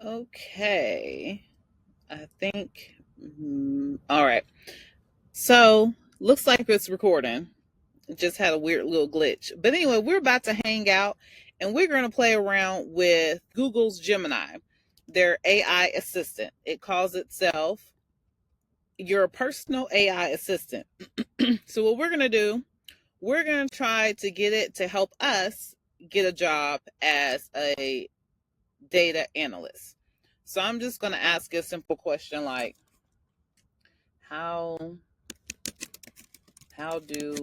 Okay. I think. All right. So, looks like it's recording. It just had a weird little glitch. But anyway, we're about to hang out and we're going to play around with Google's Gemini, their AI assistant. It calls itself your personal AI assistant. So, what we're going to do, we're going to try to get it to help us get a job as a data analyst. So, I'm just going to ask a simple question like, how how do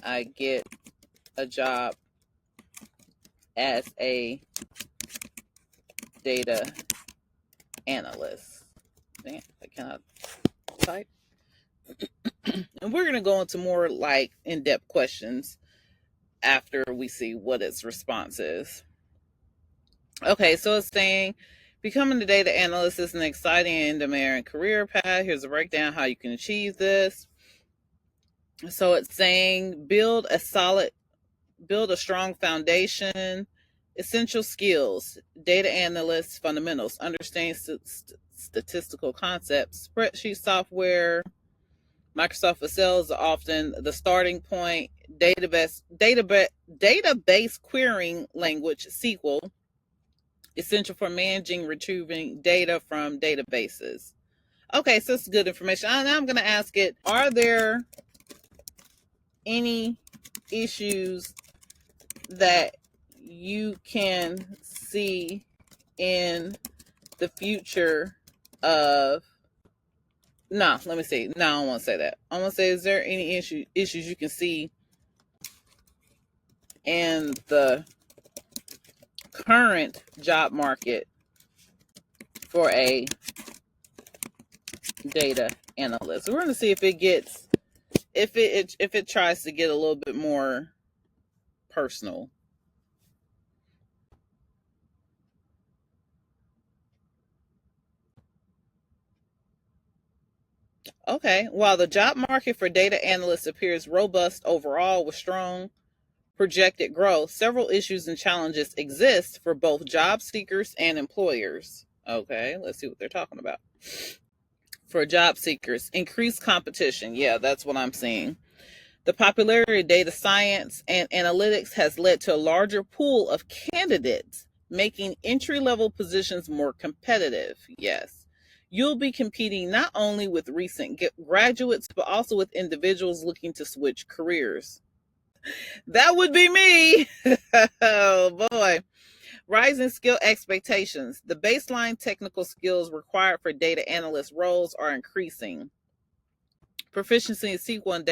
I get a job as a data analyst? Man, I cannot type. And we're going to go into more like in-depth questions after we see what its response is. Okay, so it's saying becoming a data analyst is an exciting and demanding career path. Here's a breakdown how you can achieve this. So it's saying build a strong foundation, essential skills, data analyst fundamentals, understand statistical concepts, spreadsheet software, Microsoft Excel is often the starting point, database querying language, SQL, essential for managing, retrieving data from databases. Okay, so it's good information. Now I'm going to ask it, are there any issues that you can see in the future of no, let me see. No, I don't want to say that. I want to say, is there any issues you can see in the current job market for a data analyst? We're going to see if it gets if it tries to get a little bit more personal. Okay, while the job market for data analysts appears robust overall with strong projected growth, several issues and challenges exist for both job seekers and employers. Okay, let's see what they're talking about. For job seekers, increased competition. Yeah, that's what I'm seeing. The popularity of data science and analytics has led to a larger pool of candidates, making entry level positions more competitive. Yes. You'll be competing not only with recent graduates, but also with individuals looking to switch careers. That would be me. Oh boy. Rising skill expectations. The baseline technical skills required for data analyst roles are increasing. Proficiency in SQL and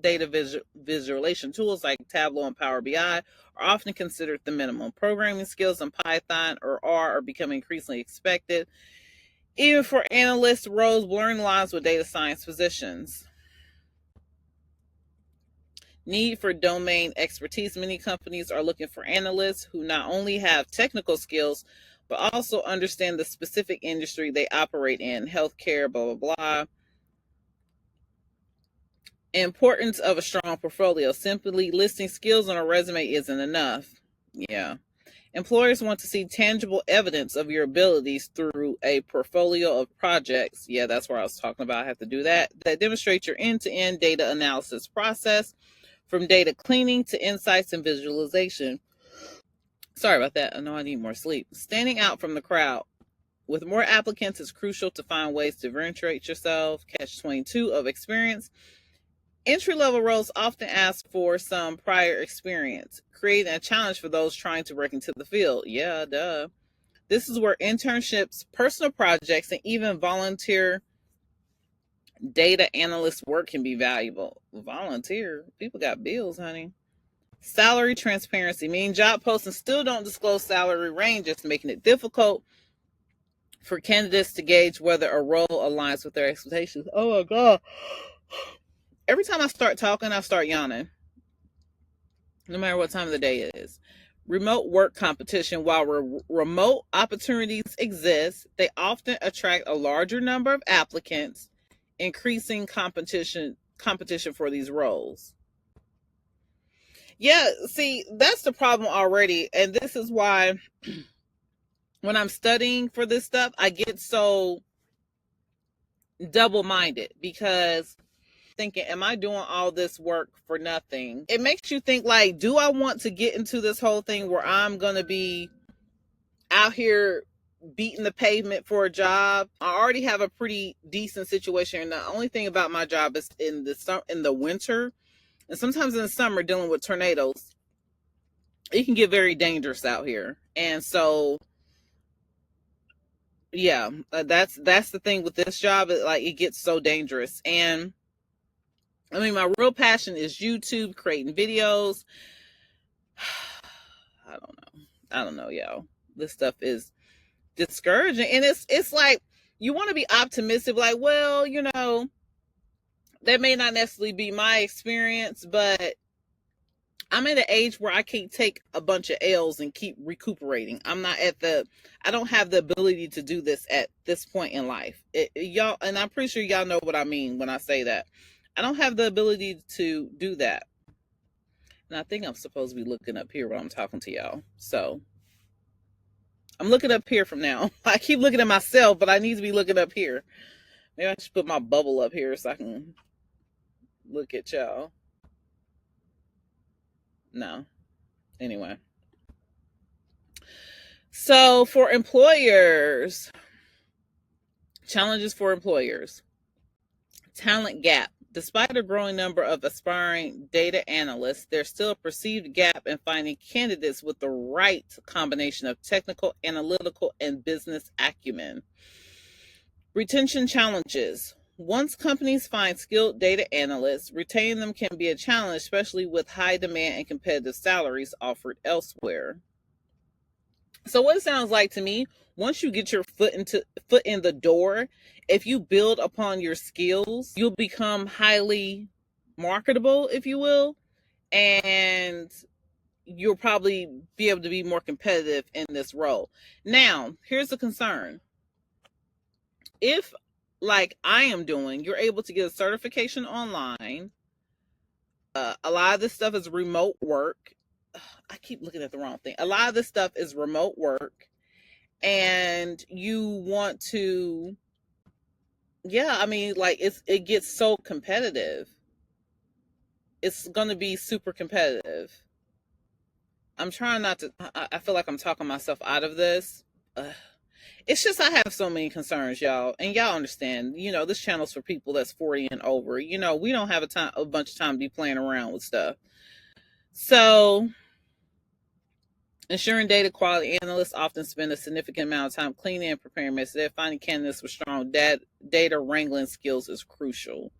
data visualization tools like Tableau and Power BI are often considered the minimum. Programming skills in Python or R are becoming increasingly expected, even for analyst roles blurring lines with data science positions. Need for domain expertise. Many companies are looking for analysts who not only have technical skills, but also understand the specific industry they operate in, healthcare, blah, blah, blah. Importance of a strong portfolio. Simply listing skills on a resume isn't enough. Yeah. Employers want to see tangible evidence of your abilities through a portfolio of projects. Yeah, that's where I was talking about. I have to do that. That demonstrate your end-to-end data analysis process, from data cleaning to insights and visualization. Sorry about that. I know I need more sleep. Standing out from the crowd. With more applicants, it's crucial to find ways to differentiate yourself. Catch 22 of experience. Entry-level roles often ask for some prior experience, creating a challenge for those trying to break into the field. Yeah, duh. This is where internships, personal projects, and even volunteer data analyst work can be valuable. Volunteer? People got bills, honey. Salary transparency, meaning job postings still don't disclose salary ranges, making it difficult for candidates to gauge whether a role aligns with their expectations. Oh my God. Every time I start talking, I start yawning, no matter what time of the day it is. Remote work competition. While remote opportunities exist, they often attract a larger number of applicants, increasing competition for these roles. Yeah, see, that's the problem already, and this is why when I'm studying for this stuff, I get so double-minded because thinking, am I doing all this work for nothing? It makes you think, like, do I want to get into this whole thing where I'm going to be out here beating the pavement for a job? I already have a pretty decent situation. And the only thing about my job is in the winter and sometimes in the summer dealing with tornadoes, it can get very dangerous out here. And so, yeah, that's the thing with this job. Like, it gets so dangerous. And I mean, my real passion is YouTube, creating videos. I don't know, y'all. This stuff is discouraging. And it's like, you want to be optimistic, like, well, you know, that may not necessarily be my experience, but I'm at an age where I can't take a bunch of L's and keep recuperating. I don't have the ability to do this at this point in life. Y'all, and I'm pretty sure y'all know what I mean when I say that. I don't have the ability to do that. And I think I'm supposed to be looking up here while I'm talking to y'all. So I'm looking up here from now. I keep looking at myself, but I need to be looking up here. Maybe I should put my bubble up here so I can look at y'all. No. Anyway. So for employers, challenges for employers. Talent gap. Despite a growing number of aspiring data analysts, there's still a perceived gap in finding candidates with the right combination of technical, analytical, and business acumen. Retention challenges. Once companies find skilled data analysts, retaining them can be a challenge, especially with high demand and competitive salaries offered elsewhere. So what it sounds like to me, once you get your foot in the door, if you build upon your skills, you'll become highly marketable, if you will, and you'll probably be able to be more competitive in this role. Now, here's the concern. If, like I am doing, you're able to get a certification online, a lot of this stuff is remote work. I keep looking at the wrong thing. A lot of this stuff is remote work, and you want to, yeah, I mean, like, it gets so competitive. It's going to be super competitive. I'm trying not to, I feel like I'm talking myself out of this. It's just, I have so many concerns, y'all, and y'all understand, you know, this channel's for people that's 40 and over. You know, we don't have a bunch of time to be playing around with stuff. So, ensuring data quality, analysts often spend a significant amount of time cleaning and preparing messages. Finding candidates with strong data wrangling skills is crucial.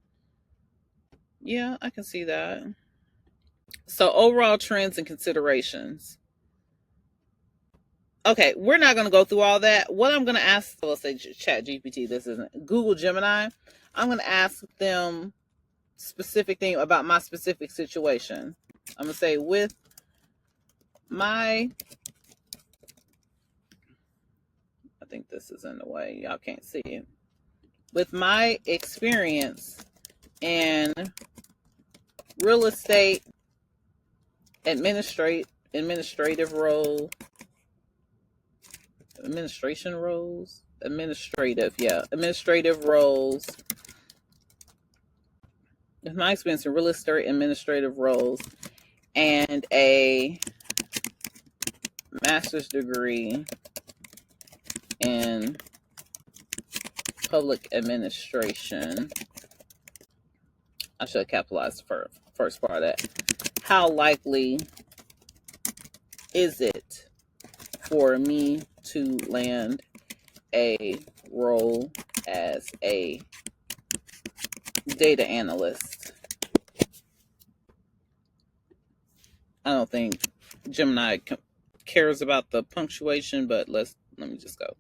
Yeah, I can see that. So, overall trends and considerations. Okay, we're not going to go through all that. What I'm going to ask, let's say Chat GPT, this isn't Google Gemini. I'm going to ask them specific thing about my specific situation. I'm going to say, with my, I think this is in the way, y'all can't see it. With my experience in real estate administrative roles. With my experience in real estate administrative roles and a master's degree in public administration. I should have capitalized the first part of that. How likely is it for me to land a role as a data analyst? I don't think Gemini cares about the punctuation, but let me just go.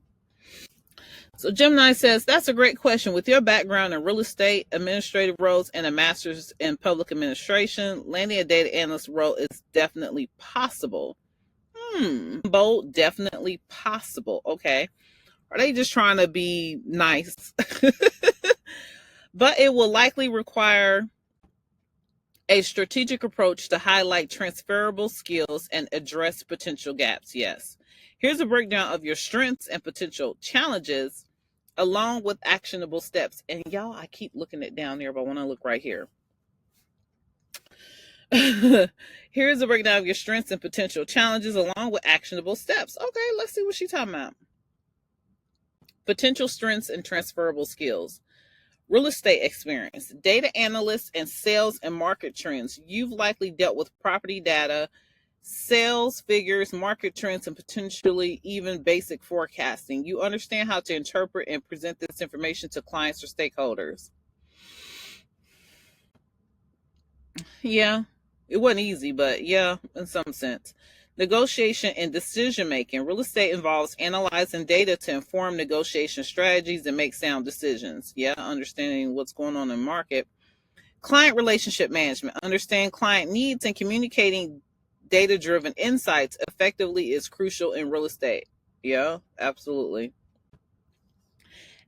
So Gemini says, that's a great question. With your background in real estate, administrative roles, and a master's in public administration, landing a data analyst role is definitely possible. Bold, definitely possible. Okay. Are they just trying to be nice? But it will likely require a strategic approach to highlight transferable skills and address potential gaps. Yes. Here's a breakdown of your strengths and potential challenges along with actionable steps. And y'all, I keep looking it down there, but I want to look right here. Here's a breakdown of your strengths and potential challenges along with actionable steps. Okay, let's see what she's talking about. Potential strengths and transferable skills. Real estate experience, data analysts, and sales and market trends. You've likely dealt with property data, sales figures, market trends, and potentially even basic forecasting. You understand how to interpret and present this information to clients or stakeholders. Yeah, it wasn't easy, but yeah, in some sense. Negotiation and decision making. Real estate involves analyzing data to inform negotiation strategies and make sound decisions. Yeah, understanding what's going on in the market. Client relationship management. Understand client needs and communicating data driven insights effectively is crucial in real estate. Yeah, absolutely.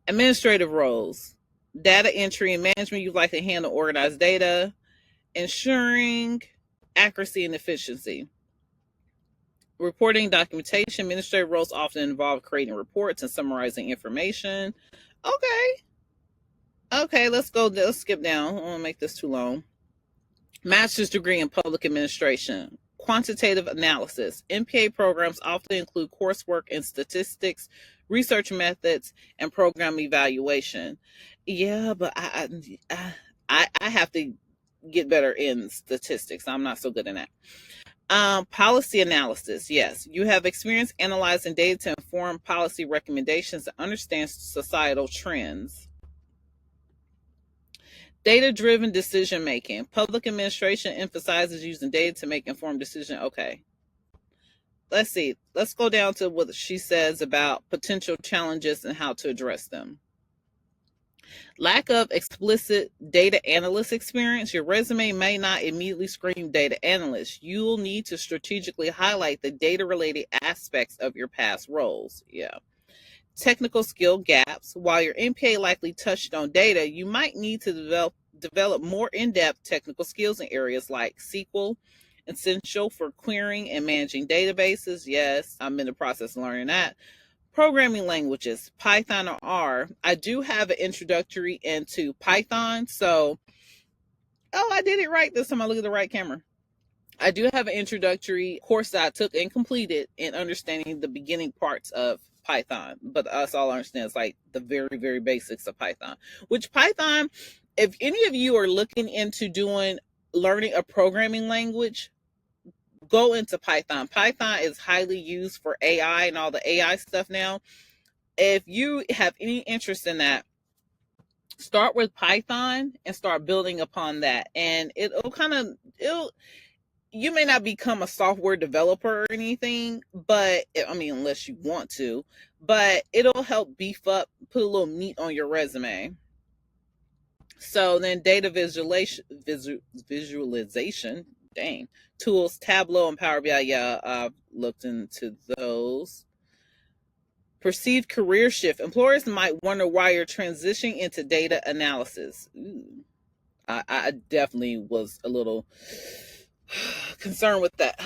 Administrative roles. Data entry and management. You like to handle organized data, ensuring accuracy and efficiency. Reporting documentation. Administrative roles often involve creating reports and summarizing information. Okay, let's go. Let's skip down. I don't want to make this too long. Master's degree in public administration. Quantitative analysis. MPA programs often include coursework in statistics, research methods, and program evaluation. Yeah, but I have to get better in statistics. I'm not so good in that. Policy analysis. Yes, you have experience analyzing data to inform policy recommendations and understand societal trends. Data-driven decision making. Public administration emphasizes using data to make informed decisions. Okay. Let's see. Let's go down to what she says about potential challenges and how to address them. Lack of explicit data analyst experience. Your resume may not immediately scream data analyst. You'll need to strategically highlight the data related aspects of your past roles. Yeah. Technical skill gaps. While your MPA likely touched on data, you might need to develop more in-depth technical skills in areas like SQL, essential for querying and managing databases. Yes, I'm in the process of learning that. Programming languages, Python or R. I do have an introductory into Python. So, I did it right this time. I look at the right camera. I do have an introductory course that I took and completed in understanding the beginning parts of Python. But that's all I understand is like the very, very basics of Python. Which Python, if any of you are looking into learning a programming language, go into Python. Python is highly used for AI and all the AI stuff now. If you have any interest in that, start with Python and start building upon that. And you may not become a software developer or anything, but unless you want to, but it'll help beef up, put a little meat on your resume. So then data visualization, dang, tools, Tableau and Power BI. Yeah, I've looked into those. Perceived career shift. Employers might wonder why you're transitioning into data analysis. Ooh. I definitely was a little concerned with that.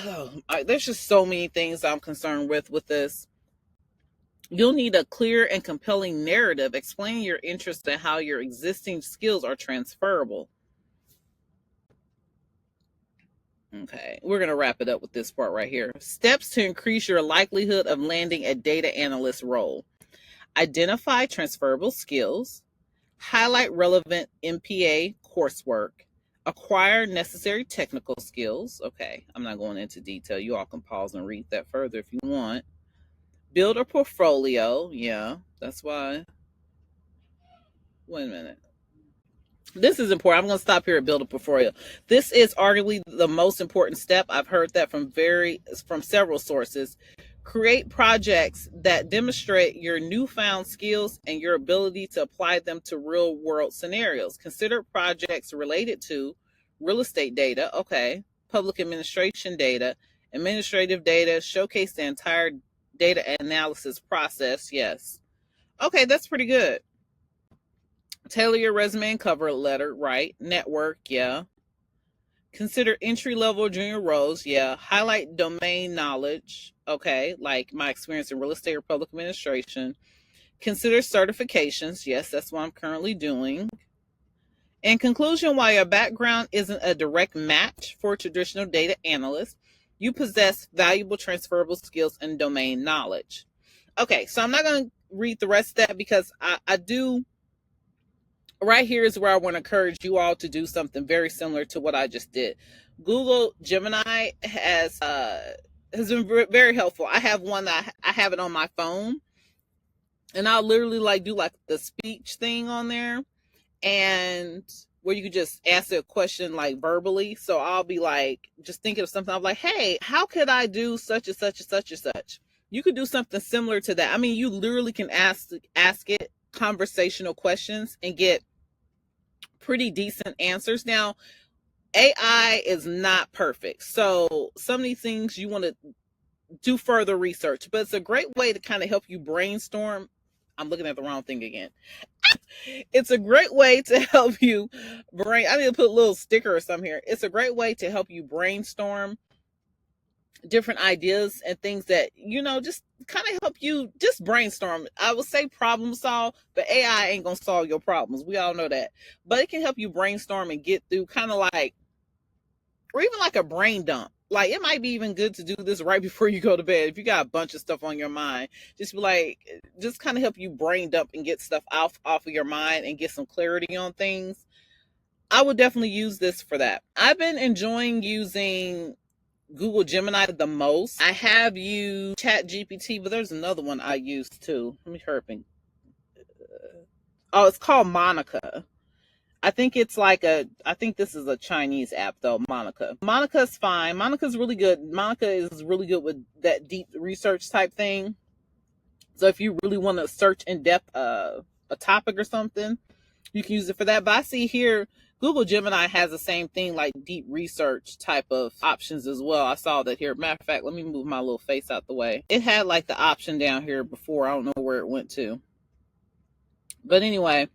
There's just so many things I'm concerned with this. You'll need a clear and compelling narrative explaining your interest and how your existing skills are transferable. Okay, we're going to wrap it up with this part right here. Steps to increase your likelihood of landing a data analyst role. Identify transferable skills. Highlight relevant MPA coursework. Acquire necessary technical skills. Okay, I'm not going into detail. You all can pause and read that further if you want. Build a portfolio. Yeah, that's why. Wait a minute. This is important. I'm going to stop here and build a portfolio. This is arguably the most important step. I've heard that from several sources. Create projects that demonstrate your newfound skills and your ability to apply them to real world scenarios. Consider projects related to real estate data. Okay. Public administration data, administrative data, showcase the entire data analysis process. Yes. Okay. That's pretty good. Tailor your resume and cover letter, right? Network, yeah. Consider entry-level junior roles. Yeah. Highlight domain knowledge. Okay. Like my experience in real estate or public administration. Consider certifications. Yes, that's what I'm currently doing. In conclusion, while your background isn't a direct match for a traditional data analyst, you possess valuable transferable skills and domain knowledge. Okay, so I'm not going to read the rest of that because I do. Right here is where I want to encourage you all to do something very similar to what I just did. Google Gemini has been very helpful. I have one that I have it on my phone, and I'll literally like do like the speech thing on there, and where you could just ask a question like verbally. So I'll be like just thinking of something. I'm like, hey, how could I do such and such and such and such? You could do something similar to that. I mean, you literally can ask it conversational questions and get pretty decent answers. Now, AI is not perfect. So some of these things you want to do further research, but it's a great way to kind of help you brainstorm. I'm looking at the wrong thing again. It's a great way to help you I need to put a little sticker or something here. It's a great way to help you brainstorm different ideas and things that, just kind of help you just brainstorm. I would say problem solve, but AI ain't going to solve your problems. We all know that. But it can help you brainstorm and get through kind of like, or even like a brain dump. Like it might be even good to do this right before you go to bed. If you got a bunch of stuff on your mind, just be like, just kind of help you brain dump and get stuff off of your mind and get some clarity on things. I would definitely use this for that. I've been enjoying using Google Gemini the most. I have used ChatGPT, but there's another one I use too. Let me hurry up. Oh, it's called Monica. I think it's like I think this is a Chinese app though, Monica. Monica's fine. Monica's really good. Monica is really good with that deep research type thing. So if you really want to search in depth a topic or something, you can use it for that. But I see here, Google Gemini has the same thing, like deep research type of options as well. I saw that here. Matter of fact, let me move my little face out the way. It had like the option down here before. I don't know where it went to. But anyway,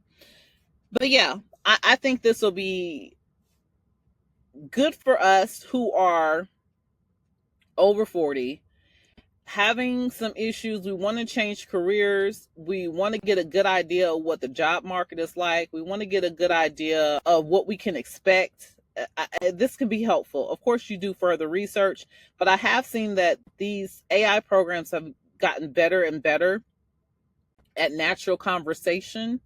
but yeah, I think this will be good for us who are over 40, having some issues. We want to change careers. We want to get a good idea of what the job market is like. We want to get a good idea of what we can expect. This can be helpful. Of course, you do further research, but I have seen that these AI programs have gotten better and better at natural conversation.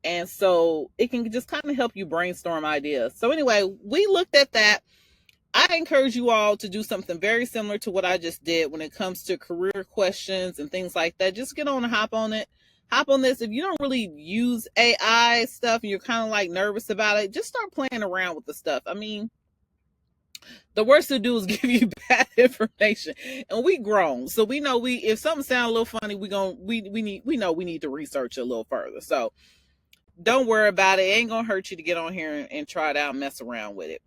And so it can just kind of help you brainstorm ideas. So anyway, we looked at that. I encourage you all to do something very similar to what I just did when it comes to career questions and things like that. Just get on and hop on it. Hop on this. If you don't really use AI stuff and you're kind of like nervous about it, just start playing around with the stuff. I mean, the worst to do is give you bad information, and we grown, so we know if something sounds a little funny, we know we need to research it a little further. So don't worry about it. It ain't gonna hurt you to get on here and try it out and mess around with it.